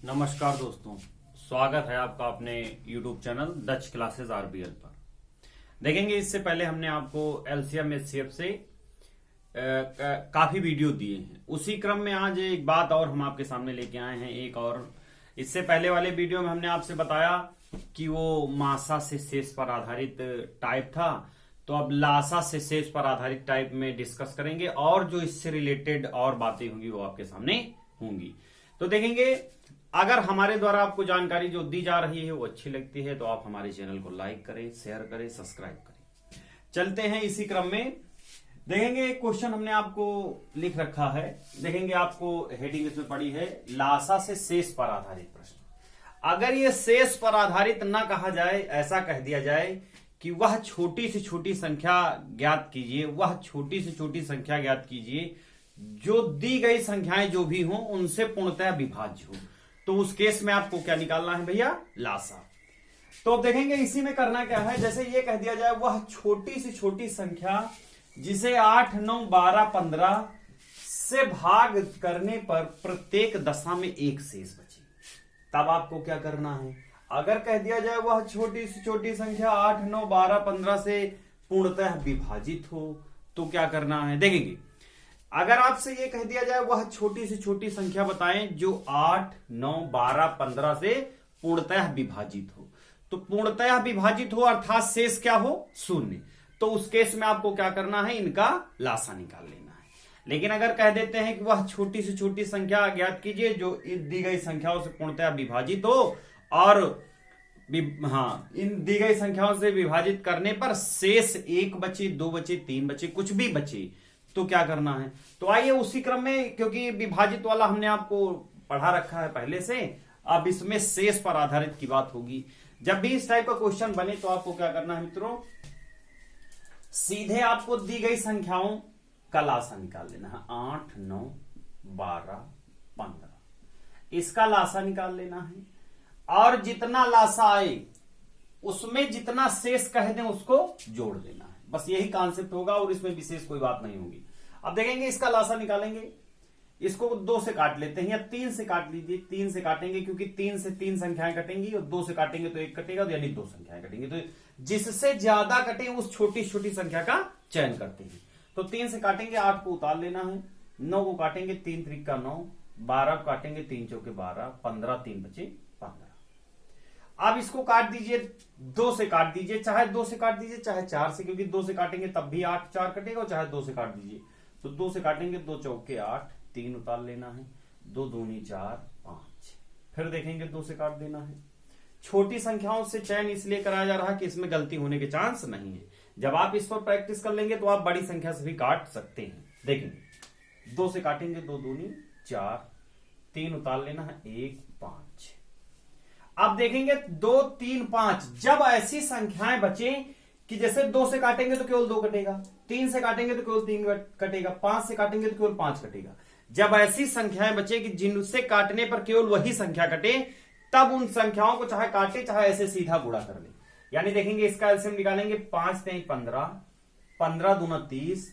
नमस्कार दोस्तों, स्वागत है आपका अपने YouTube channel Dutch classes RBL पर। देखेंगे इससे पहले हमने आपको एलसीएम एचसीएफ से काफी वीडियो दिए हैं। उसी क्रम में आज एक बात और हम आपके सामने लेके आए हैं। एक और इससे पहले वाले वीडियो में हमने आपसे बताया कि वो मासा से शेष पर आधारित टाइप था, तो अब लासा से शेष पर आधारित टाइप में डिस्कस करेंगे और जो इससे रिलेटेड और बातें होंगी वो आपके सामने होंगी। तो देखेंगे, अगर हमारे द्वारा आपको जानकारी जो दी जा रही है वो अच्छी लगती है तो आप हमारे चैनल को लाइक करें, शेयर करें, सब्सक्राइब करें। चलते हैं इसी क्रम में। देखेंगे एक क्वेश्चन हमने आपको लिख रखा है। देखेंगे आपको हेडिंग इसमें पड़ी है, लासा से शेष पर आधारित प्रश्न। अगर ये शेष पर आधारित ना कहा जाए, ऐसा कह दिया जाए कि वह छोटी से छोटी संख्या ज्ञात कीजिए, वह छोटी से छोटी संख्या ज्ञात कीजिए जो दी गई संख्याएं जो भी हों उनसे पूर्णतः विभाज्य हो, तो उस केस में आपको क्या निकालना है भैया? लासा। तो अब देखेंगे इसी में करना क्या है। जैसे ये कह दिया जाए वह छोटी से छोटी संख्या जिसे 8, 9, 12, 15 से भाग करने पर प्रत्येक दशा में एक शेष बचे, तब आपको क्या करना है। अगर कह दिया जाए वह छोटी से छोटी संख्या 8, 9, 12, 15 से पूर्णतः विभाजित हो, तो क्या करना है। देखेंगे अगर आपसे यह कह दिया जाए वह छोटी से छोटी संख्या बताएं जो 8, 9, 12, 15 से पूर्णतः विभाजित हो, तो पूर्णतः विभाजित हो अर्थात शेष क्या हो? शून्य। तो उस केस में आपको क्या करना है, इनका लासा निकाल लेना है। लेकिन अगर कह देते हैं कि वह छोटी से छोटी संख्या ज्ञात कीजिए जो दी गई संख्याओं से पूर्णतः विभाजित हो और इन दी गई संख्याओं से विभाजित करने पर शेष 1 बचे, 2 बचे, 3 बचे, कुछ भी बचे, तो क्या करना है। तो आइए उसी क्रम में, क्योंकि विभाजित वाला हमने आपको पढ़ा रखा है पहले से, अब इसमें शेष पर आधारित की बात होगी। जब भी इस टाइप का क्वेश्चन बने तो आपको क्या करना है मित्रों, सीधे आपको दी गई संख्याओं का लासा निकाल लेना है। 8, 9, 12, 15 इसका लासा निकाल लेना है और जितना लासा आए उसमें जितना शेष कह दें उसको जोड़ देना है। बस यही कॉन्सेप्ट होगा और इसमें विशेष कोई बात नहीं होगी। अब देखेंगे इसका लासा निकालेंगे, इसको 2 से काट लेते हैं या 3 से काट लीजिए। 3 से काटेंगे क्योंकि 3 से 3 संख्याएं कटेंगी और 2 से काटेंगे तो 1 कटेगा, तो यानी 2 संख्याएं कटेंगी। तो जिससे ज्यादा कटे उस छोटी छोटी संख्या का चयन करते हैं। तो 3 से काटेंगे, 8 को उतार लेना है, 9 को काटेंगे, 3 त्रिक का 9, 12 को काटेंगे, 3 चौके 12, 15, 3 बचे 15। अब इसको काट दीजिए, 2 से काट दीजिए, चाहे 2 से काट दीजिए चाहे 4 से, क्योंकि 2 से काटेंगे तब भी 8 4 कटेगा, चाहे 2 से काट दीजिए तो 2 से काटेंगे, 2 चौके 8, 3 उतार लेना है, 2 दूनी 4, 5। फिर देखेंगे 2 से काट देना है। छोटी संख्याओं से चयन इसलिए कराया जा रहा है कि इसमें गलती होने के चांस नहीं है। जब आप इस पर प्रैक्टिस कर लेंगे तो आप बड़ी संख्या से भी काट सकते हैं। देखेंगे 2 से काटेंगे, 2 दूनी 4, 3 उतार लेना है, 1, 5। अब देखेंगे 2, 3, 5 जब ऐसी संख्याएं बचे कि जैसे 2 से काटेंगे तो केवल 2 कटेगा, 3 से काटेंगे तो केवल 3 कटेगा, 5 से काटेंगे तो केवल 5 कटेगा। जब ऐसी संख्याएं बचे कि जिनसे काटने पर केवल वही संख्या कटे, तब उन संख्याओं को चाहे काटे चाहे ऐसे सीधा गुणा कर ले। यानी देखेंगे इसका एलसीएम निकालेंगे, 5 3 15, 15 दूना 30,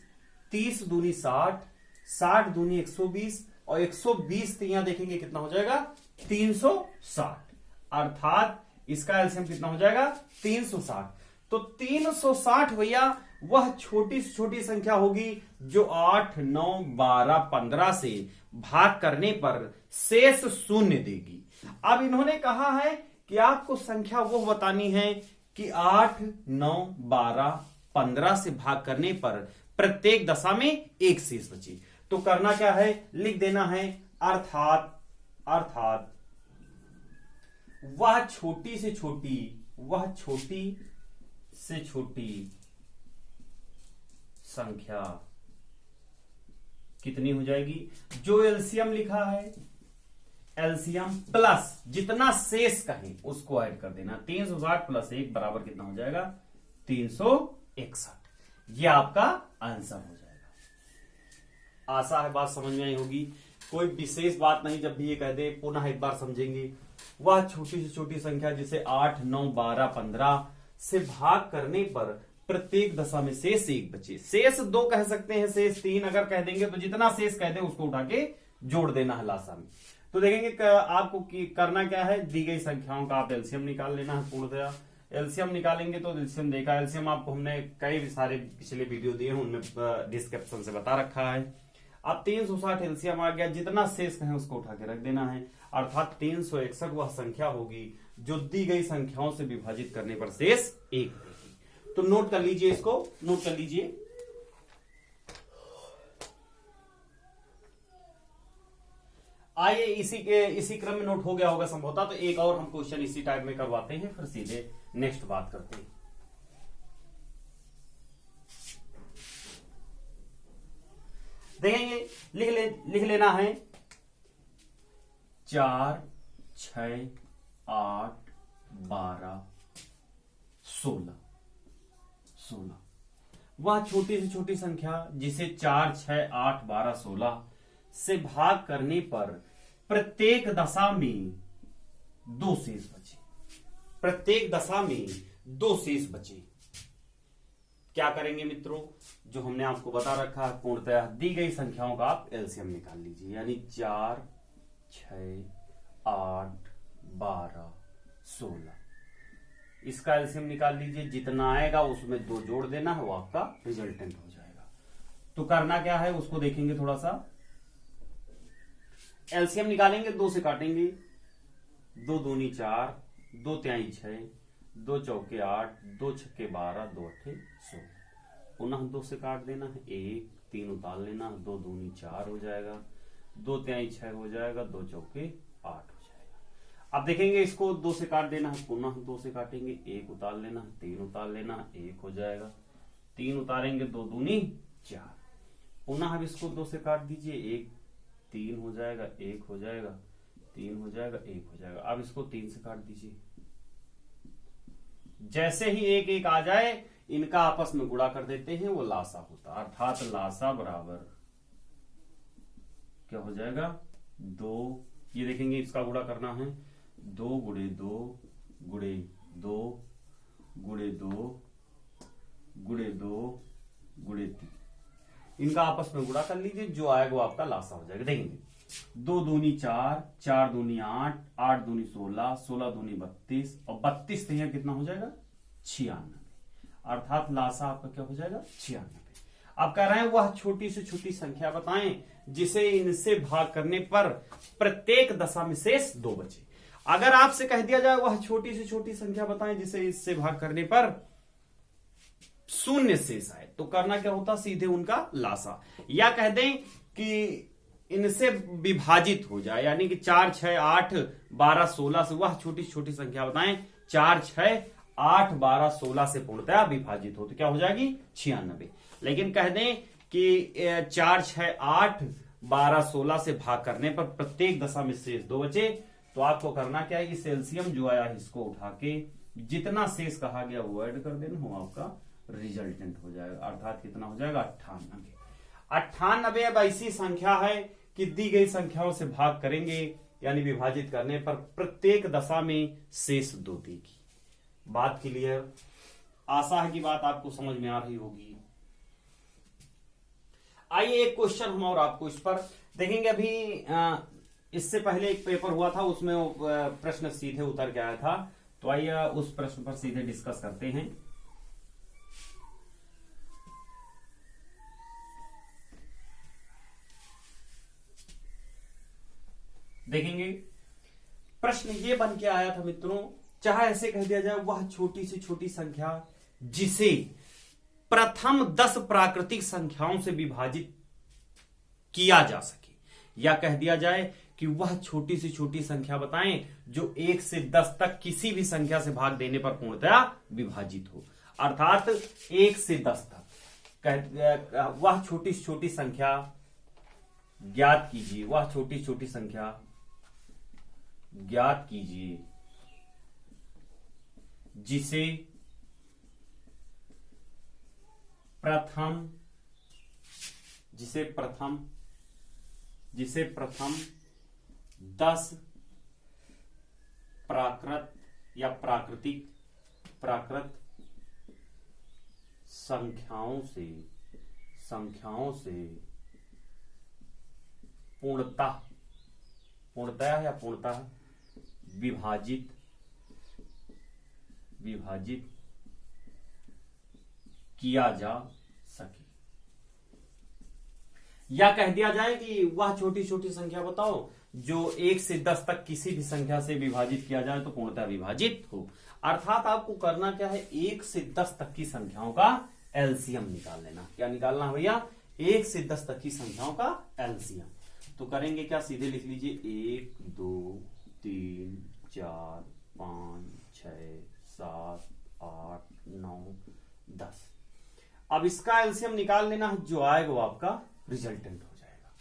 30 दूनी 60, 60 दूनी 120 और 120 यहां देखेंगे कितना हो जाएगा, 360। अर्थात इसका एलसीएम कितना हो जाएगा, 360। तो 360 भैया वह छोटी से छोटी संख्या होगी जो 8, 9, 12, 15 से भाग करने पर शेष शून्य देगी। अब इन्होंने कहा है कि आपको संख्या वो बतानी है कि 8, 9, 12, 15 से भाग करने पर प्रत्येक दशा में एक शेष बचे। तो करना क्या है, लिख देना है अर्थात वह छोटी से छोटी संख्या कितनी हो जाएगी, जो एलसीएम लिखा है, एलसीएम प्लस जितना शेष कहें उसको ऐड कर देना। 360 प्लस 1 बराबर कितना हो जाएगा, 361। यह आपका आंसर हो जाएगा। आशा है बात समझ में आई होगी, कोई विशेष बात नहीं। जब भी ये कह दे पुनः एक बार समझेंगे, वह छोटी से छोटी संख्या जिसे 8, 9, 12, 15 से भाग करने पर प्रत्येक दशा में शेष 1 बचे। शेष 2 कह सकते हैं, शेष 3 अगर कह देंगे तो जितना शेष कह दे उसको उठा के जोड़ देना है लासा में। तो तो देखेंगे आपको करना क्या है, दी गई संख्याओं का आप एलसीएम निकाल लेना है पूर्णतया। एलसीएम निकालेंगे तो एलसीएम देखा, एलसीएम आपको हमने कई सारे पिछले वीडियो दिए हैं, उनमें डिस्क्रिप्शन से बता रखा है। अब 360 एलसीएम आ गया, जितना शेष कहें उसको उठा के रख देना है, अर्थात 361 वह संख्या होगी जो दी गई संख्याओं से विभाजित करने पर शेष 1 रहेगी। तो नोट कर लीजिए, इसको नोट कर लीजिए। आइए इसी क्रम में नोट हो गया होगा संभवतः, तो एक और हम क्वेश्चन इसी टाइप में करवाते हैं, फिर सीधे नेक्स्ट बात करते हैं। देखेंगे, लिख लेना है 4, 6, 8, 12, 16। वह छोटी से छोटी संख्या जिसे 4, 6, 8, 12, 16 से भाग करने पर प्रत्येक दशा में 2 शेष बचे। प्रत्येक दशा में 2 शेष बचे। क्या करेंगे मित्रों, जो हमने आपको बता रखा है पूर्णतया दी गई संख्याओं का आप एलसीएम निकाल लीजिए, यानी 4, 6, 8, 12, 16। इसका एलसीएम निकाल लीजिए, जितना आएगा उसमें 2 जोड़ देना है, वो आपका रिजल्टेंट हो जाएगा। तो करना क्या है उसको देखेंगे थोड़ा सा। एलसीएम निकालेंगे, 2 से काटेंगे, 2 दूनी 4, 2 तिहाई 6, 2 चौके 8, 2 छक्के 12, 2 अट्ठे 16। पुनः 2 से काट देना है, 1, 3 उतार लेना, 2 दूनी 4 हो जाएगा, 2 तिहाई 6 हो जाएगा, 2 चौके 8 हो जाएगा। अब देखेंगे इसको 2 से काट देना है, पुनः 2 से काटेंगे, 1 उतार लेना, 3 उतार लेना, 1 हो जाएगा, 3 उतारेंगे, 2 दूनी 4। पुनः अब इसको 2 से काट दीजिए, 1, 3 हो जाएगा, 1 हो जाएगा, 3 हो जाएगा, 1 हो जाएगा। अब इसको 3 से काट दीजिए। जैसे ही 1 1 आ जाए, इनका आपस में गुणा कर देते हैं, वो लासा होता है, अर्थात लासा बराबर क्या हो जाएगा 2। ये देखेंगे इसका गुणा करना है, 2 गुणे 2 गुणे 2 गुणे 2 गुणे 2 गुणे 3। इनका आपस में गुणा कर लीजिए, जो आएगा वो आपका लासा हो जाएगा। देखेंगे 2 दूनी 4, 4 दूनी 8, 8 दूनी 16, 16 दूनी 32 और 32 यहाँ कितना हो जाएगा 96, अर्थात लासा आपका क्या हो जाएगा 96। अब कह रहे हैं वह छोटी से छोटी संख्या बताएं जिसे इनसे भाग करने पर प्रत्येक दशा में शेष 2 बचे। अगर आपसे कह दिया जाए वह छोटी से छोटी संख्या बताएं जिसे इससे भाग करने पर 0 शेष आए, तो करना क्या होता, सीधे उनका लासा, या कह दें कि इनसे विभाजित हो जाए, यानी कि 4, 6, 8, 12, 16 से वह छोटी छोटी संख्या बताएं 4, 6, 8, 12, 16 से पूर्णतया विभाजित हो, तो क्या हो जाएगी 96। लेकिन कह दें कि 4, 6, 8, 12, 16 से भाग करने पर प्रत्येक दशा में शेष 2 बचे, तो आपको करना क्या है, इस एलसीएम जो आया इसको उठा के जितना शेष कहा गया वो ऐड कर देना, हो आपका रिजल्टेंट हो जाएगा, अर्थात कितना हो जाएगा 98। अब ऐसी संख्या है कि दी गई संख्याओं से भाग करेंगे यानी विभाजित करने पर प्रत्येक दशा में शेष 2 देगी। बात क्लियर, आशा है कि बात आपको समझ में आ रही होगी। आइए एक क्वेश्चन हम और आपको इस पर देखेंगे। अभी इससे पहले एक पेपर हुआ था, उसमें प्रश्न सीधे उतर के आया था, तो आइए उस प्रश्न पर सीधे डिस्कस करते हैं। देखेंगे प्रश्न ये बन के आया था मित्रों, चाहे ऐसे कह दिया जाए वह छोटी से छोटी संख्या जिसे प्रथम 10 प्राकृतिक संख्याओं से विभाजित किया जा सके, या कह दिया जाए कि वह छोटी से छोटी संख्या बताएं जो 1 से 10 तक किसी भी संख्या से भाग देने पर पूर्णतया विभाजित हो, अर्थात 1 से 10 तक वह छोटी से छोटी संख्या ज्ञात कीजिए, वह छोटी छोटी संख्या ज्ञात कीजिए जिसे प्रथम 10 प्राकृत या प्राकृत संख्याओं से पूर्णतः या पूर्णतः विभाजित किया जा सके। या कह दिया जाए कि वह छोटी छोटी संख्या बताओ जो 1 से 10 तक किसी भी संख्या से विभाजित किया जाए तो पूर्णतः विभाजित हो। अर्थात आपको करना क्या है, 1 से 10 तक की संख्याओं का एलसीएम निकाल लेना। क्या निकालना है भैया, 1 से 10 तक की संख्याओं का एलसीएम। तो करेंगे क्या, सीधे लिख लीजिए 1 2 3 4 5 6 7 8 9 10। अब इसका एलसीएम निकाल लेना है, जो आएगा वो आपका रिजल्टेंट हो जाएगा।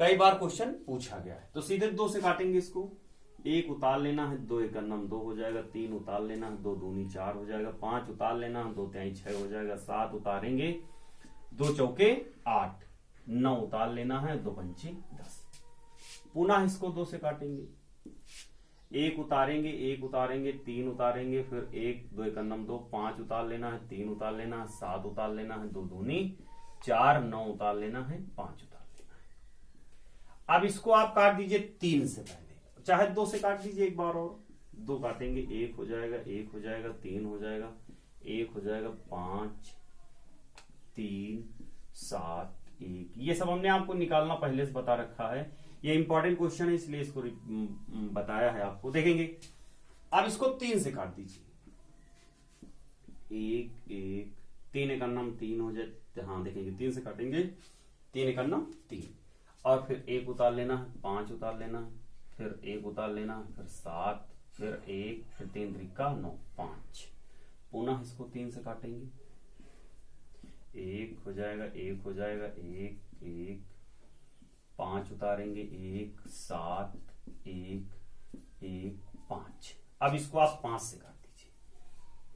कई बार क्वेश्चन पूछा गया है, तो सीधे 2 से काटेंगे इसको। 1 उतार लेना है, 2 1 2 हो जाएगा। 3 उतार लेना है, 2 दूनी 4 हो जाएगा। 5 उतार लेना है, 2 तिहाई 6 हो जाएगा। 7 उतारेंगे, 2 चौके 8। 9 उतार लेना है, 2 पंचे 10। पुनः इसको 2 से काटेंगे। 1 उतारेंगे, 1 उतारेंगे, 3 उतारेंगे, फिर 1 2 1 2 5 उतार लेना है, 3 उतार लेना है, 7 उतार लेना है, 2 दूनी 4, 9 उतार लेना है, 5 उतार लेना है। अब इसको आप काट दीजिए 3 से पहले, चाहे 2 से काट दीजिए एक बार और। 2 काटेंगे, 1 हो जाएगा, 1 हो जाएगा, 3 हो जाएगा, 1 हो जाएगा, 5 3 7 1। ये सब हमने आपको निकालना पहले से बता रखा है, ये इंपॉर्टेंट क्वेश्चन है इसलिए इसको बताया है आपको। देखेंगे अब इसको 3 से काट दीजिए। 1 1 3 1 3 हो जाए। हाँ देखेंगे 3 से काटेंगे, 3 1 3, और फिर 1 उतार लेना है, 5 उतार लेना है, फिर 1 उतार लेना है, फिर 7, फिर 1, फिर 3 3 9 5। पुनः इसको 3 से काटेंगे। 1 हो जाएगा, 1 हो जाएगा, 1 1 5 उतारेंगे, 1 7 1 1 5। अब इसको आप 5 से काट दीजिए।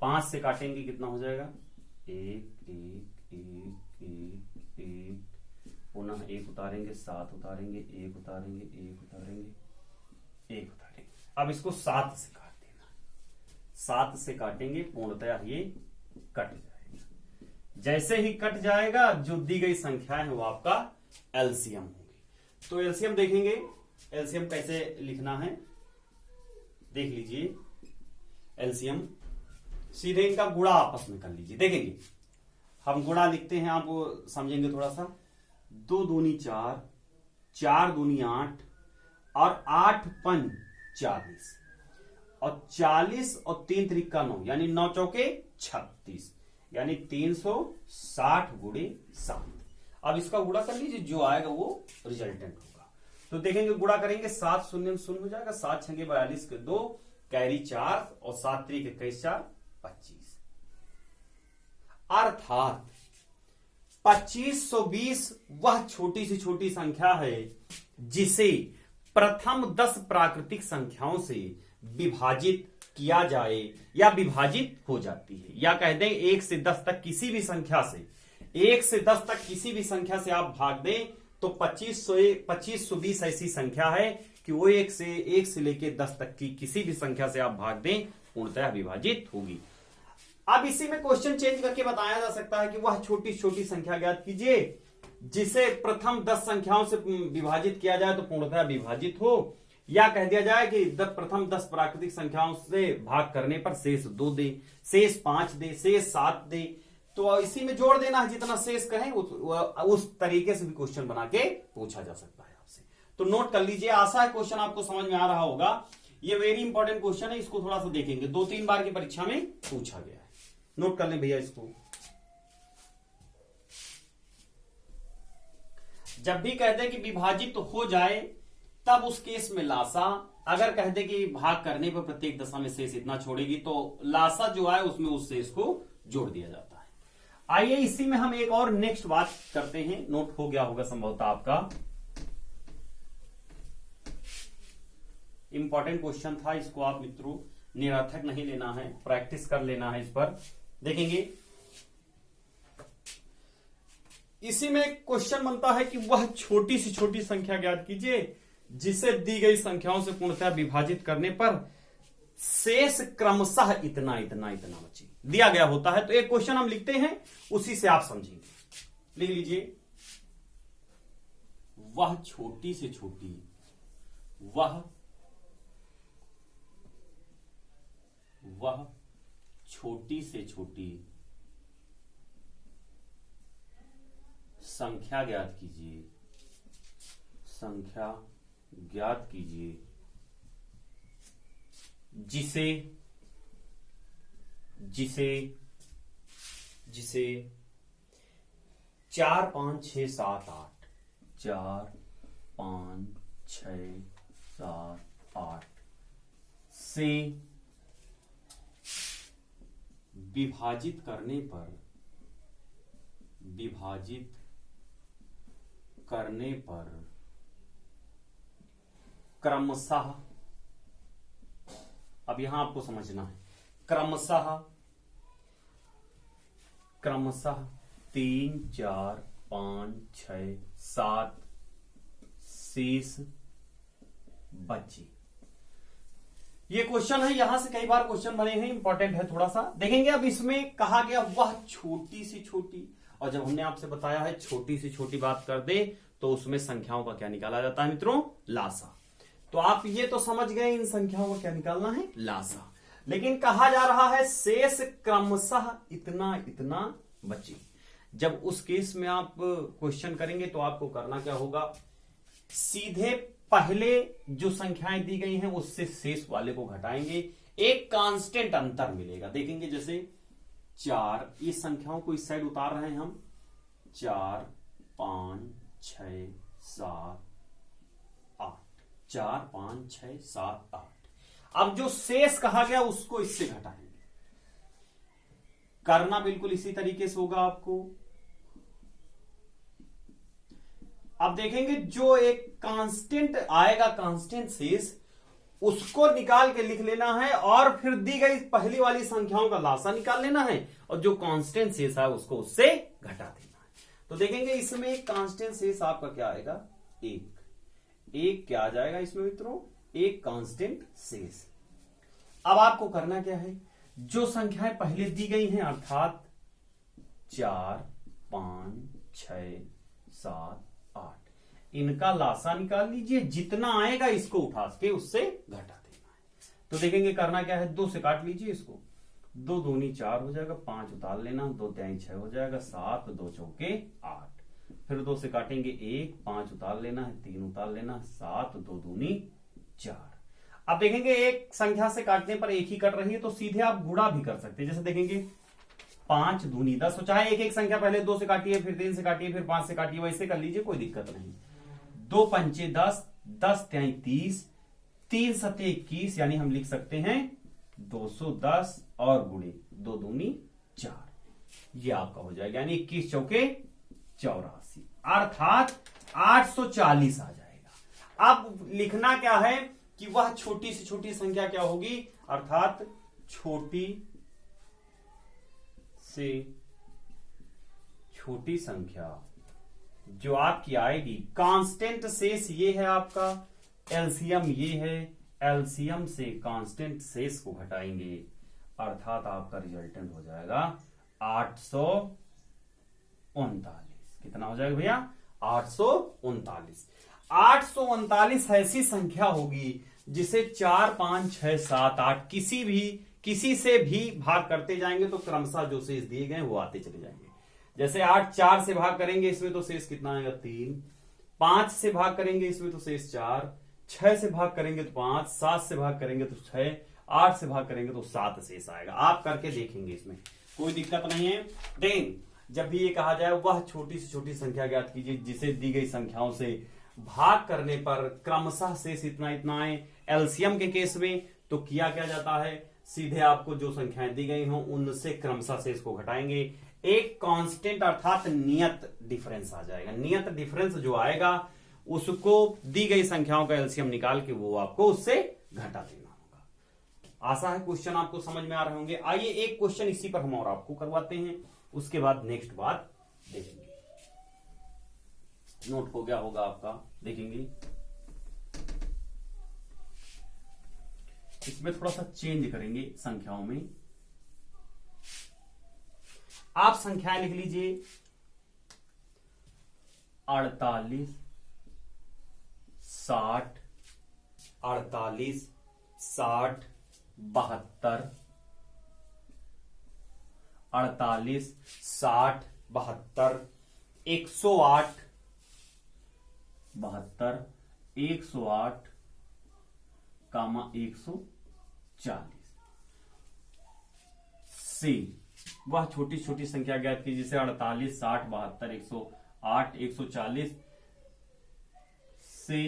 5 से काटेंगे कितना हो जाएगा, 1 1 1 1 1। पुनः 1 उतारेंगे, 7 उतारेंगे, 1 उतारेंगे, 1 उतारेंगे, 1 उतारेंगे। अब इसको 7 से काट देना। 7 से काटेंगे, पूर्णतः ये कट जाएगा। जैसे ही कट जाएगा, जो दी गई संख्या है वो आपका एलसीएम होगी। तो एलसीएम देखेंगे, एलसीएम कैसे लिखना है देख लीजिए। एलसीएम सीधे इनका गुणा आपस में कर लीजिए। देखेंगे हम गुणा लिखते हैं, आप वो समझेंगे थोड़ा सा। 2 दूनी 4, 4 दूनी 8, और 8 5 40, और 40 और 3 3 9, यानी 9 चौके 36, यानी 360 गुणे 7। अब इसका गुणा कर लीजिए, जो आएगा वो रिजल्टेंट होगा। तो देखेंगे गुणा करेंगे, 7 शून्य 0 हो जाएगा। 7 6 42 के 2, कैरी 4, और 7 3 21 4 25। अर्थात 2520 वह छोटी से छोटी संख्या है जिसे प्रथम 10 प्राकृतिक संख्याओं से विभाजित किया जाए या विभाजित हो जाती है। या कह दें 1 से 10 तक किसी भी संख्या से, 1 से 10 तक किसी भी संख्या से आप भाग दें तो 2520 ऐसी संख्या है कि वो 1 से लेकर 10 तक की किसी भी संख्या से आप भाग दें पूर्णतः विभाजित होगी। अब इसी में क्वेश्चन चेंज करके बताया जा सकता है कि वह छोटी छोटी संख्या ज्ञात कीजिए जिसे प्रथम 10 संख्याओं से विभाजित किया जाए तो पूर्णतः विभाजित हो। या कह दिया जाए कि प्रथम 10 प्राकृतिक संख्याओं से भाग करने पर शेष 2 दे, शेष 5 दे, शेष 7 दे। तो इसी में जोड़ देना है, जितना शेष कहें उस तरीके से भी क्वेश्चन बना के पूछा जा सकता है आपसे। तो नोट कर लीजिए, आशा है क्वेश्चन आपको समझ में आ रहा होगा। ये वेरी इंपॉर्टेंट क्वेश्चन है, इसको थोड़ा सा देखेंगे, 2-3 बार की परीक्षा में पूछा गया है। नोट कर लें भैया इसको। जब भी कहते हैं कि विभाजित तो हो जाए तब उस केस में लासा, अगर कहते कि भाग करने पर प्रत्येक दशा में शेष इतना छोड़ेगी तो लासा जो है उसमें उस शेष को जोड़ दिया जाता है। आइए इसी में हम एक और नेक्स्ट बात करते हैं, नोट हो गया होगा संभवतः आपका। इंपॉर्टेंट क्वेश्चन था, इसको आप मित्रों निरर्थक नहीं लेना है, प्रैक्टिस कर लेना है इस पर। देखेंगे इसी में क्वेश्चन बनता है कि वह छोटी से छोटी संख्या ज्ञात कीजिए जिसे दी गई संख्याओं से पूर्णतः विभाजित करने पर शेष क्रमशः इतना इतना इतना बचे दिया गया होता है। तो एक क्वेश्चन हम लिखते हैं, उसी से आप समझेंगे। लिख लीजिए, वह छोटी से छोटी वह छोटी से छोटी संख्या ज्ञात कीजिए, जिसे 4 5 6 7 8 से विभाजित करने पर क्रमशः, अब यहां आपको समझना है, क्रमशः 3 4 5 6 7 शेष बचे। ये क्वेश्चन है, यहां से कई बार क्वेश्चन बने हैं, इंपॉर्टेंट है थोड़ा सा देखेंगे। अब इसमें कहा गया वह छोटी से छोटी, और जब हमने आपसे बताया है छोटी से छोटी बात कर दे तो उसमें संख्याओं का क्या निकाला जाता है मित्रों, लासा। तो आप ये तो समझ गए इन संख्याओं का क्या निकालना है, लासा। लेकिन कहा जा रहा है शेष क्रमशः इतना इतना बचे। जब उस केस में आप क्वेश्चन करेंगे तो आपको करना क्या होगा, सीधे पहले जो संख्याएं दी गई हैं उससे शेष वाले को घटाएंगे, एक कांस्टेंट अंतर मिलेगा। देखेंगे जैसे 4, इस संख्याओं को इस साइड उतार रहे हैं हम, 4 5 6 7 8, 4 5 6 7 8। अब जो शेष कहा गया उसको इससे घटाएंगे, करना बिल्कुल इसी तरीके से होगा आपको। अब देखेंगे जो एक कांस्टेंट आएगा, कांस्टेंट शेष, उसको निकाल के लिख लेना है और फिर दी गई पहली वाली संख्याओं का लासा निकाल लेना है, और जो कांस्टेंट शेष है उसको उससे घटा देना है। तो देखेंगे इसमें एक कांस्टेंट शेष आपका क्या आएगा, 1 क्या आ जाएगा इसमें मित्रों, एक कांस्टेंट शेष। अब आपको करना क्या है, जो संख्याएं पहले दी गई हैं अर्थात 4 5 6 7 8, इनका लासा निकाल लीजिए, जितना आएगा इसको उठा के उससे घटा देना है। तो देखेंगे करना क्या है, 2 से काट लीजिए इसको, 2 दूनी 4 हो जाएगा, 5 उतार लेना, 2 तिहाई 6 हो जाएगा, 7 2 चौके 8, फिर 2 से काटेंगे 1, 5 उतार लेना है, 3 उतार लेना, 7 2 दूनी 4। अब देखेंगे एक संख्या से काटने पर एक ही कट रही है, तो सीधे आप गुणा भी कर सकते हैं। जैसे देखेंगे 5 दूनी 10, तो चाहे एक एक संख्या पहले 2 से काटिए, फिर 3 से काटिए, फिर 5 से काटिए, वैसे कर लीजिए, कोई दिक्कत नहीं। 2 पंचे 10, 10 तिहाई 30, 3 सते 21, यानी हम लिख सकते हैं 210 और गुणे 2 दूनी 4, ये आपका हो जाएगा, यानी 21 चौके 84, अर्थात 840 आ जाएगा। अब लिखना क्या है कि वह छोटी से छोटी संख्या क्या होगी, अर्थात छोटी से छोटी संख्या जो आपकी आएगी, कांस्टेंट शेष ये है आपका, एलसीएम ये है, एलसीएम से कांस्टेंट शेष को घटाएंगे, अर्थात आपका रिजल्टेंट हो जाएगा 839। कितना हो जाएगा भैया, 839। 839 ऐसी संख्या होगी जिसे 4 5 6 7 8 किसी से भी भाग करते जाएंगे तो क्रमशः जो शेष दिए गए वो आते चले जाएंगे। जैसे 8 4 से भाग करेंगे इसमें तो शेष कितना आएगा, 3, 5 से भाग करेंगे इसमें तो शेष 4, 6 से भाग करेंगे तो 5, 7 से भाग करेंगे तो 6, 8 से भाग करेंगे तो 7 शेष आएगा। आप करके देखेंगे, इसमें कोई दिक्कत नहीं है। लेकिन जब भी ये कहा जाए वह छोटी से छोटी संख्या ज्ञात कीजिए जिसे दी गई संख्याओं से भाग करने पर क्रमशः शेष इतना इतना आए, एलसीएम के केस में तो किया क्या जाता है, सीधे आपको जो संख्याएं दी गई हों उनसे क्रमशः शेष को घटाएंगे, एक कांस्टेंट अर्थात नियत डिफरेंस आ जाएगा। नियत डिफरेंस जो आएगा उसको दी गई संख्याओं का एलसीएम निकाल के वो आपको उससे घटा देना होगा। आशा है क्वेश्चन आपको समझ में आ रहे होंगे। आइए एक क्वेश्चन इसी पर हम और आपको करवाते हैं, उसके बाद नेक्स्ट बात देखेंगे। नोट हो गया होगा आपका, देखेंगे इसमें थोड़ा सा चेंज करेंगे संख्याओं में। आप संख्याएं लिख लीजिए 48, 60, 48 60 72 48 60 72 108 72 108 कामा 140 से वह छोटी छोटी संख्या ज्ञात की जिसे 48 60 72 108 140 से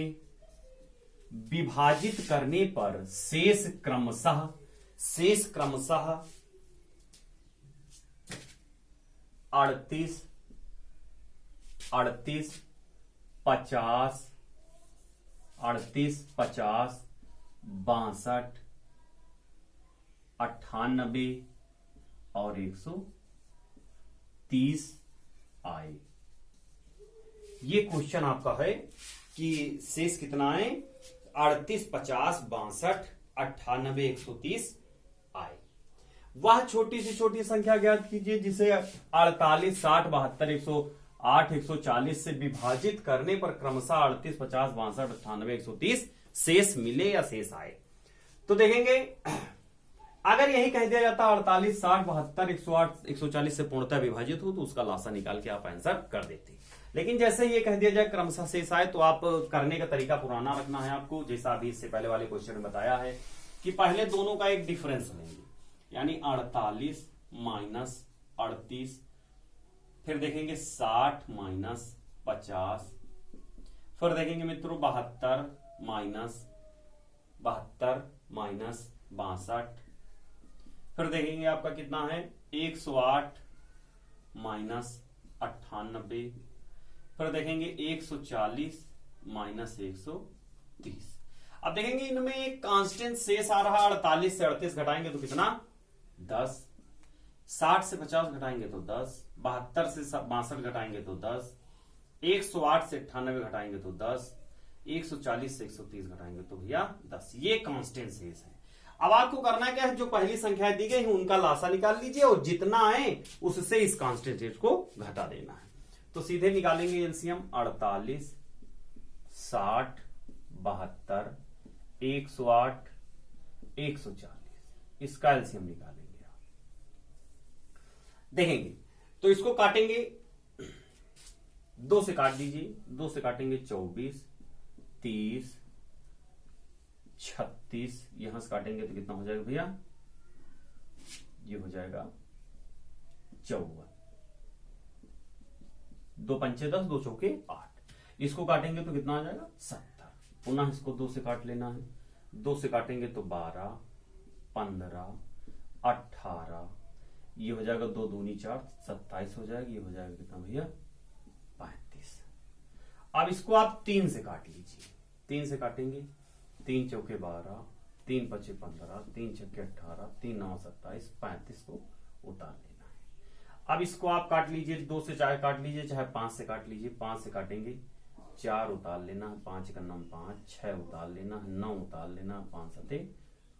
विभाजित करने पर शेष क्रमशः 38 38 50 38 50 62 98 और 130 आए। ये क्वेश्चन आपका है कि शेष कितना है, 38 50 62 98 130 आए। वह छोटी से छोटी संख्या ज्ञात कीजिए जिसे 48 60 72 108 140 से विभाजित करने पर क्रमशः 38 50 62 98 130 शेष मिले या शेष आए। तो देखेंगे अगर यही कह दिया जाता 48 60 72 108 140 से पूर्णतः विभाजित हो तो उसका लासा निकाल के आप आंसर कर देते। लेकिन जैसे ये कह दिया जाए क्रमशः शेष आए तो आप करने का तरीका पुराना रखना है आपको, जैसा अभी इससे पहले वाले क्वेश्चन में बताया है कि पहले दोनों का एक डिफरेंस लेंगे, यानी 48 माइनस 38, फिर देखेंगे 60 माइनस 50, फिर देखेंगे मित्रों 72 माइनस 62, फिर देखेंगे आपका कितना है 108 माइनस 98, फिर देखेंगे 140 माइनस 130। अब देखेंगे इनमें एक कांस्टेंट शेष आ रहा है, 48 से 38 घटाएंगे तो कितना 10, 60 से 50 घटाएंगे तो 10, 72 से 62 घटाएंगे तो 10, 108 से 98 घटाएंगे तो 10, 140 से 130 घटाएंगे तो भैया 10। ये कांस्टेंट शेष है। अब आपको करना क्या है, जो पहली संख्याएं दी गई उनका लासा निकाल लीजिए और जितना आए उससे इस कांस्टेंट शेष को घटा देना है। तो सीधे निकालेंगे एलसीएम 48 60 72 108 140, इसका एलसीएम निकालेंगे आप। देखेंगे तो इसको काटेंगे, 2 से काट दीजिए, 2 से काटेंगे 24 30 36, यहां से काटेंगे तो कितना हो जाएगा भैया, ये हो जाएगा 54, 2 पंचे 10 2 चौके 8, इसको काटेंगे तो कितना आ जाएगा 70, पुनः इसको 2 से काट लेना है, 2 से काटेंगे तो 12 15 18, ये हो जाएगा 2 दूनी 4 27 हो जाएगा, ये हो जाएगा कितना भैया 35। अब इसको आप 3 से काट लीजिए, 3 से काटेंगे 3 चौके 12 3 पचे 15 3 छक्के 18 3 9 27 35 को उतार लेना है। अब इसको आप काट लीजिए, 2 से चाहे काट लीजिए चाहे 5 से काट लीजिए, 5 से काटेंगे 4 उतार लेना है, 5 का 9 5, 6 उतार लेना है, 9 उतार लेना है, 5 7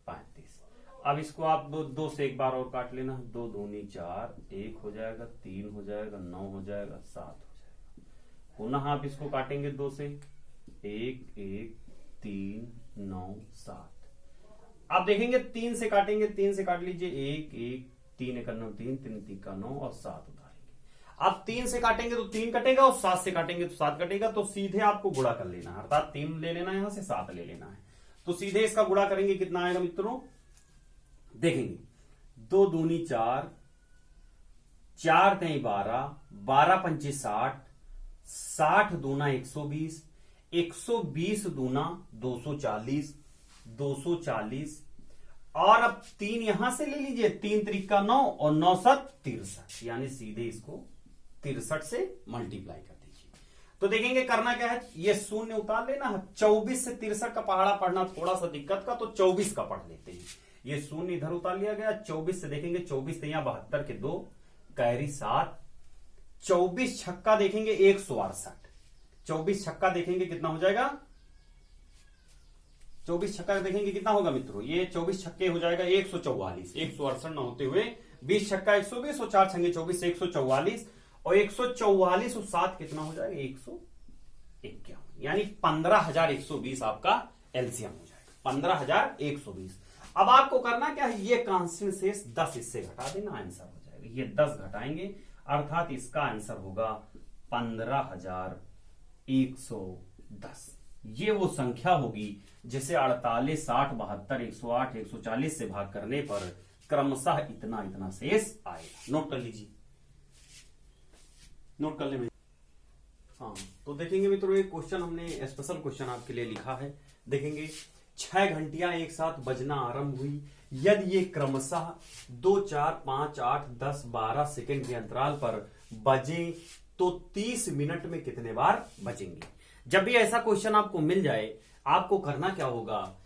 35। अब इसको आप 2 से एक बार और काट लेना है, 2 दूनी 4, 1 हो जाएगा 3 हो जाएगा 9 हो जाएगा 7 हो जाएगा। पुनः आप इसको काटेंगे 2 से 1 1 3 9 7। आप देखेंगे 3 से काटेंगे, 3 से काट लीजिए 1 1 3 1 9 3 3 3 का 9 और 7 उतारेंगे। आप 3 से काटेंगे तो 3 कटेगा और 7 से काटेंगे तो 7 कटेगा, तो सीधे आपको गुणा कर लेना है, अर्थात 3 ले लेना है, यहां से 7 ले लेना है। तो सीधे इसका गुणा करेंगे, कितना आएगा मित्रों, देखेंगे 2 दूनी 4 4 कहीं 12 12 पंचे 60 60 दूना 120 120 दूना 240 240, और अब 3 यहां से ले लीजिए, 3 त्रिका 9 और 9 7 63, यानी सीधे इसको 63 से मल्टीप्लाई कर दीजिए। तो देखेंगे करना क्या है, ये शून्य उतार लेना है। 24 से 63 का पहाड़ा पढ़ना थोड़ा सा दिक्कत का, तो 24 का पढ़ लेते हैं। ये शून्य इधर उतार लिया गया, 24 से देखेंगे 24 से यहां 72 के 2 कैरी 7, 24 छक्का देखेंगे 168, 24 छक्का देखेंगे कितना हो जाएगा, 24 छक्का देखेंगे कितना होगा मित्रों, ये 24 छक्के हो जाएगा 144, 168 न होते हुए 20 छक्का 120 और 4 छंगे 24 144, और 144 और 7 कितना हो जाएगा 151, यानी 15,120 आपका एलसीएम हो जाएगा। 15,120। अब आपको करना क्या है, ये कांस्टेंट शेष 10 इससे घटा देना, आंसर हो जाएगा। ये 10 घटाएंगे अर्थात इसका आंसर होगा 15,110। ये वो संख्या होगी जिसे 48, 60, 72, 108, 140 से भाग करने पर क्रमशः इतना इतना शेष आएगा। नोट कर लीजिए, नोट कर ले। हाँ, तो देखेंगे मित्रों एक क्वेश्चन हमने स्पेशल क्वेश्चन आपके लिए लिखा है। देखेंगे 6 घंटियां एक साथ बजना आरंभ हुई यदि ये क्रमशः 2, 4, 5, 8, 10, 12 सेकंड के अंतराल पर बजे तो 30 मिनट में कितने बार बजेंगे। जब भी ऐसा क्वेश्चन आपको मिल जाए आपको करना क्या होगा,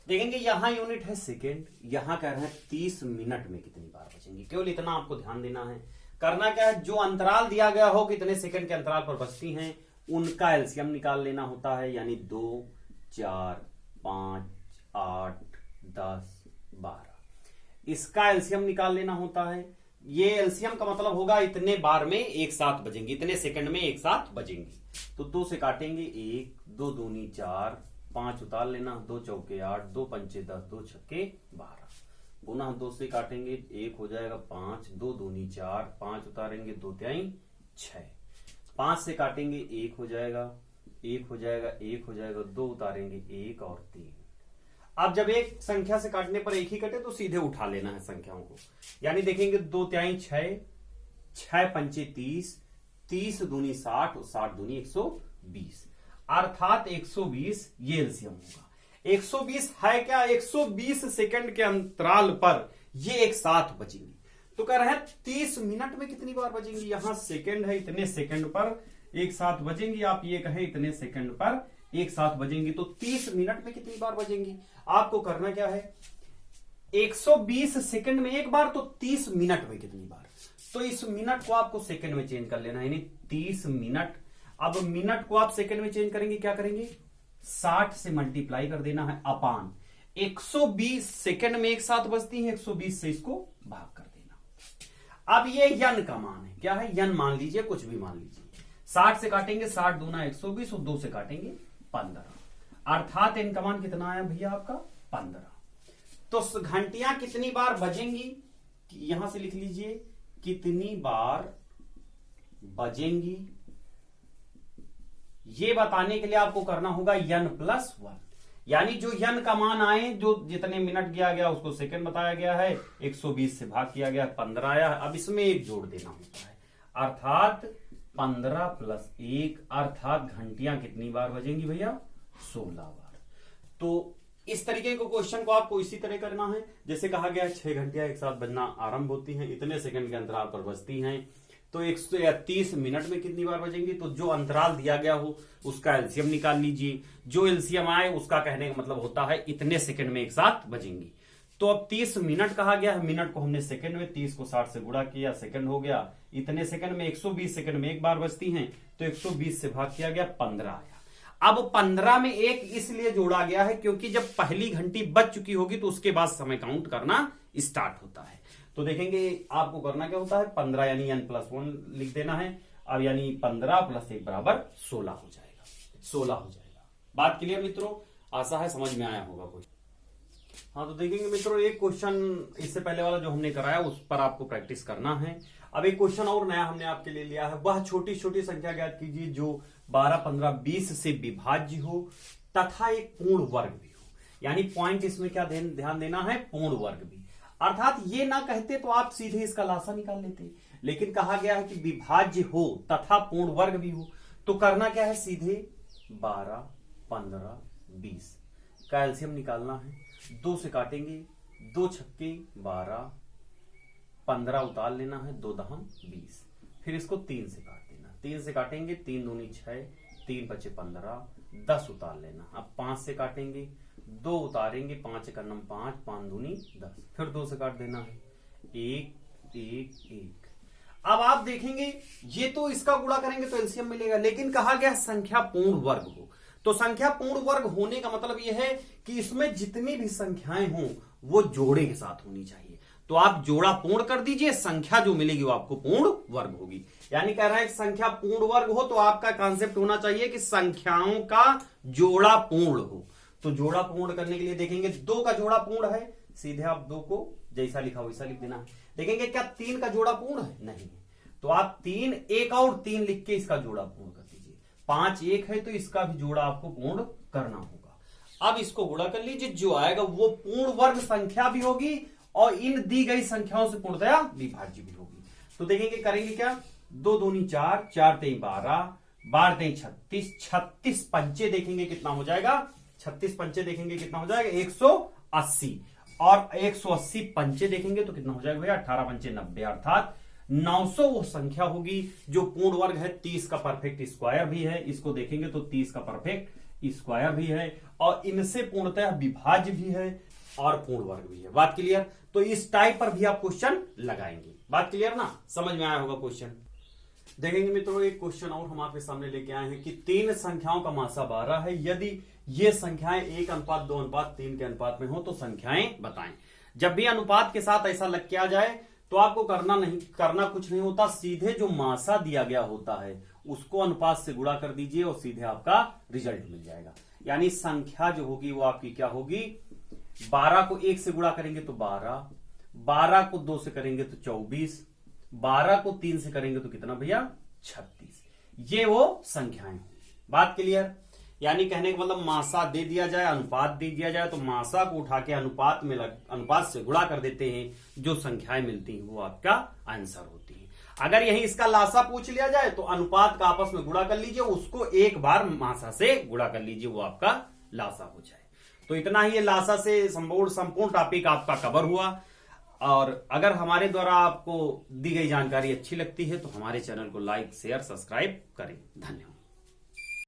देखेंगे यहां यूनिट है सेकंड, यहां कह रहे हैं 30 मिनट में कितनी बार बजेंगे। केवल इतना आपको ध्यान देना है। करना क्या है, जो अंतराल दिया गया हो कितने सेकंड के अंतराल पर बजती हैं उनका एलसीएम निकाल लेना होता है। यानी 2, 4, 5, 8, 10, 12 इसका एलसीएम निकाल लेना होता है। ये एलसीएम का मतलब होगा इतने बार में एक साथ बजेंगे, इतने सेकंड में एक साथ बजेंगे। तो 2 से काटेंगे 1, 2 दूनी 4, 5 उतार लेना, 2 चौके 8, 2 पंचे 10, 2 छक्के 12। पुनः 2 से काटेंगे 1 हो जाएगा 5, 2 दूनी 4, 5 उतारेंगे 2 तिहाई 6। 5 से काटेंगे 1 हो जाएगा, 1 हो जाएगा, 1 हो जाएगा, 2 उतारेंगे 1 और 3। अब जब एक संख्या से काटने पर एक ही कटे तो सीधे उठा लेना है संख्याओं को। यानी देखेंगे 2 तिहाई 6, 6 पंचे 30, 30 दूनी 60 और 60 दूनी 120 अर्थात 120 ये एलसीएम होगा। 120 है क्या, 120 सेकंड के अंतराल पर ये एक साथ बजेंगी। तो कह रहे हैं 30 मिनट में कितनी बार बजेंगी। यहां सेकंड है, इतने सेकंड पर एक साथ बजेंगी। आप ये कहें इतने सेकंड पर एक साथ बजेंगी तो 30 मिनट में कितनी बार बजेंगी। आपको करना क्या है, 120 सेकंड में एक बार तो 30 मिनट में कितनी बार। तो इस मिनट को आपको सेकंड में चेंज कर लेना है, यानी 30 मिनट। अब मिनट को आप सेकंड में चेंज करेंगे, क्या करेंगे 60 से मल्टीप्लाई कर देना है अपान 120 सेकंड में एक साथ बजती है, 120 से इसको भाग कर देना। अब ये यन का मान है, क्या है यन मान लीजिए, कुछ भी मान लीजिए। 60 से काटेंगे 60 दूना 120 और 2 से काटेंगे 15 अर्थात इनका मान कितना आया भैया आपका 15। तो घंटियां कितनी बार बजेंगी, यहां से लिख लीजिए कितनी बार बजेंगी। ये बताने के लिए आपको करना होगा n+1, यानी जो n का मान आए, जो जितने मिनट दिया गया उसको सेकंड बताया गया है, 120 से भाग किया गया 15 आया। अब इसमें 1 जोड़ देना होता है अर्थात 15 + 1 अर्थात घंटियां कितनी बार बजेंगी भैया 16 बार। तो इस तरीके के क्वेश्चन को आपको इसी तरह करना है जैसे कहा गया 6 घंटियां एक साथ बजना आरंभ होती हैं, इतने सेकंड के अंतराल पर बजती हैं। तो 130 मिनट में कितनी बार बजेंगी। तो जो अंतराल दिया गया हो उसका एलसीएम निकाल लीजिए, जो एलसीएम आए उसका कहने का मतलब होता है इतने सेकंड में एक साथ बजेंगी। तो अब 30 मिनट कहा गया है, मिनट को हमने सेकंड में 30 को 60 से गुणा किया, सेकंड हो गया। इतने सेकंड में 120 सेकंड में एक बार बजती हैं, तो 120 से भाग किया गया 15 आया। अब 15 में एक इसलिए जोड़ा गया है क्योंकि जब पहली घंटी बज चुकी होगी तो उसके बाद समय काउंट करना स्टार्ट होता है। तो देखेंगे आपको करना क्या होता है 15 यानी n+1 लिख देना है। अब यानी 15 + 1 = 16 हो जाएगा, 16 हो जाएगा। बात क्लियर मित्रों, आशा है समझ में आया होगा कुछ। हाँ, तो देखेंगे मित्रों एक क्वेश्चन इससे पहले वाला जो हमने कराया उस पर आपको प्रैक्टिस करना है। अब एक क्वेश्चन और नया हमने आपके लिए लिया है, वह छोटी छोटी संख्या ज्ञात कीजिए जो 12, 15, 20 से विभाज्य हो तथा एक पूर्ण वर्ग भी हो। यानी पॉइंट इसमें क्या ध्यान देना है, पूर्ण वर्ग भी। अर्थात ये ना कहते तो आप सीधे इसका लासा निकाल लेते, लेकिन कहा गया है कि विभाज्य हो तथा पूर्ण वर्ग भी हो। तो करना क्या है, सीधे 12, 15, 20 का एलसीएम निकालना है। 2 से काटेंगे, 2 छक्के 12, 15 उतार लेना है, 2 दहम 20। फिर इसको 3 से काट देना, 3 से काटेंगे 3 दूनी 6, 3 पचे 15, 10 उतार लेना। अब 5 से काटेंगे, 2 उतारेंगे, 5 एक 5, 5 दूनी 10। फिर 2 से काट देना है, 1, 1, 1। अब आप देखेंगे ये तो इसका गुणा करेंगे तो एलसीएम मिलेगा, लेकिन कहा गया संख्या पूर्ण वर्ग हो। तो संख्या पूर्ण वर्ग होने का मतलब यह है कि इसमें जितनी भी संख्याएं हों वो जोड़े के साथ होनी चाहिए। तो आप जोड़ा पूर्ण कर दीजिए, संख्या जो मिलेगी वो आपको पूर्ण वर्ग होगी। यानी कह रहा है संख्या पूर्ण वर्ग हो तो आपका कॉन्सेप्ट होना चाहिए कि संख्याओं का जोड़ा पूर्ण हो। तो जोड़ा पूर्ण करने के लिए देखेंगे 2 का जोड़ा पूर्ण है, सीधे आप 2 को जैसा लिखा वैसा लिख देना है। देखेंगे क्या 3 का जोड़ा पूर्ण है, नहीं है, तो आप 3 1 और 3 लिख के इसका जोड़ा पूर्ण कर दीजिए। 5 1 है तो इसका भी जोड़ा आपको पूर्ण करना होगा। अब इसको गुणा कर लीजिए, जो आएगा वो पूर्ण वर्ग संख्या भी होगी और इन दी गई संख्याओं से पूर्णतया विभाज्य भी होगी। तो देखेंगे करेंगे क्या, 2 दूनी 4, 4 तेई 12, 12 तेई 36, 36 पंचे देखेंगे कितना हो जाएगा, 36 पंचे देखेंगे कितना हो जाएगा 180, और 180 पंचे देखेंगे तो कितना हो जाएगा भैया 18 पंचे 90, अर्थात 900 वो संख्या होगी जो पूर्ण वर्ग है। 30 का परफेक्ट स्क्वायर भी है, इसको देखेंगे तो 30 का परफेक्ट स्क्वायर भी है और इनसे पूर्णतः विभाज्य भी है और पूर्ण वर्ग भी है। बात क्लियर? तो इस टाइप पर भी आप क्वेश्चन लगाएंगे। बात क्लियर ना, समझ में आया होगा क्वेश्चन। देखेंगे मित्रों एक क्वेश्चन और हम आपके सामने लेके आए हैं कि 3 संख्याओं का मासा 12 है, यदि ये संख्याएं 1:2:3 के अनुपात में हो तो संख्याएं बताएं। जब भी अनुपात के साथ ऐसा लग के आ जाए तो आपको करना कुछ नहीं होता, सीधे जो मासा दिया गया होता है उसको अनुपात से गुणा कर दीजिए और सीधे आपका रिजल्ट मिल जाएगा। यानी संख्या जो होगी वो आपकी क्या होगी, 12 को 1 से गुणा करेंगे तो 12, 12 को 2 से करेंगे तो 24, 12 को 3 से करेंगे तो कितना भैया 36। ये वो संख्याएं होंगी। बात क्लियर? यानी कहने का मतलब मासा दे दिया जाए, अनुपात दे दिया जाए तो मासा को उठा के अनुपात से गुणा कर देते हैं, जो संख्याएं मिलती हैं वो आपका आंसर होती है। अगर यही इसका लासा पूछ लिया जाए तो अनुपात का आपस में गुणा कर लीजिए, उसको एक बार मासा से गुणा कर लीजिए, वो आपका लासा हो जाए। तो इतना ही, ये लासा से संपूर्ण टॉपिक आपका कवर हुआ। और अगर हमारे द्वारा आपको दी गई जानकारी अच्छी लगती है तो हमारे चैनल को लाइक शेयर सब्सक्राइब करें। धन्यवाद।